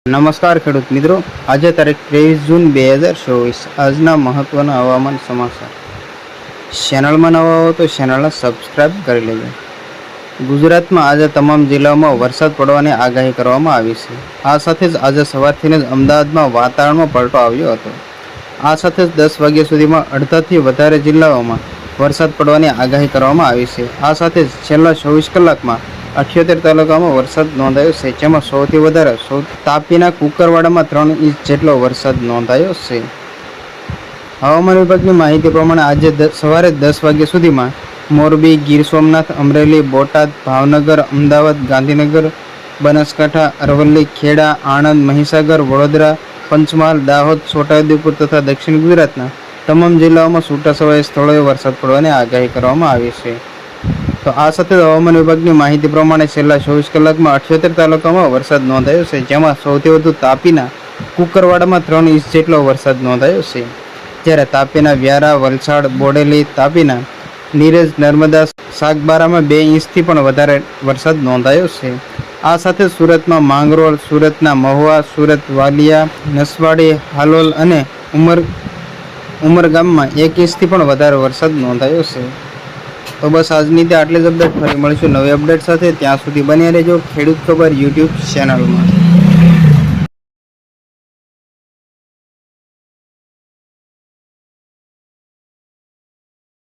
નમસ્કાર ખેડૂત મિત્રો, આજે તારીખ 23 જૂન 2024. આજના મહત્વના હવામાન સમાચાર. ચેનલમાં નવા હો તો ચેનલને સબસ્ક્રાઇબ કરી લેજો. ગુજરાતમાં આજે તમામ જિલ્લાઓમાં વરસાદ પડવાની આગાહી કરવામાં આવી છે. આ સાથે જ આજે સવારથી જ અમદાવાદમાં વાતાવરણમાં પલટો આવ્યો હતો. આ સાથે જ 10 વાગ્યા સુધીમાં અડધાથી વધારે જિલ્લાઓમાં વરસાદ પડવાની આગાહી કરવામાં આવી છે. આ સાથે જ છેલ્લા 24 કલાકમાં 78 તાલુકામાં વરસાદ નોંધાયો છે, જેમાં સૌથી વધારે તાપીના કુકરવાડામાં 3 ઇંચ જેટલો વરસાદ નોંધાયો છે. હવામાન વિભાગની માહિતી પ્રમાણે આજે સવારે 10 વાગ્યા સુધીમાં મોરબી, ગીર સોમનાથ, અમરેલી, બોટાદ, ભાવનગર, અમદાવાદ, ગાંધીનગર, બનાસકાંઠા, અરવલ્લી, ખેડા, આણંદ, મહીસાગર, વડોદરા, પંચમહાલ, દાહોદ, છોટાઉદેપુર તથા દક્ષિણ ગુજરાતના તમામ જિલ્લાઓમાં છૂટાછવાયા સ્થળોએ વરસાદ પડવાની આગાહી કરવામાં આવી છે. તો આ સાથે હવામાન વિભાગની માહિતી પ્રમાણે છેલ્લા 24 કલાકમાં 78 તાલુકામાં વરસાદ નોંધાયો છે, જેમાં સૌથી વધુ તાપીના કુકરવાડામાં 3 ઇંચ જેટલો વરસાદ નોંધાયો છે. જ્યારે તાપીના વ્યારા, વલસાડ, બોડેલી, તાપીના નીરજ, નર્મદા, સાગબારામાં 2 ઇંચથી પણ વધારે વરસાદ નોંધાયો છે. આ સાથે સુરતમાં માંગરોળ, સુરતના મહુવા, સુરત, વાલિયા, નસવાડી, હાલોલ અને ઉમરગામમાં 1 ઇંચથી પણ વધારે વરસાદ નોંધાયો છે. તો બસ આજની તે આટલી જ અપડેટ. ફરી મળીશું નવી અપડેટ સાથે. ત્યાં સુધી બન્યા રહેજો ખેડૂત ખબર યુટ્યુબ ચેનલમાં.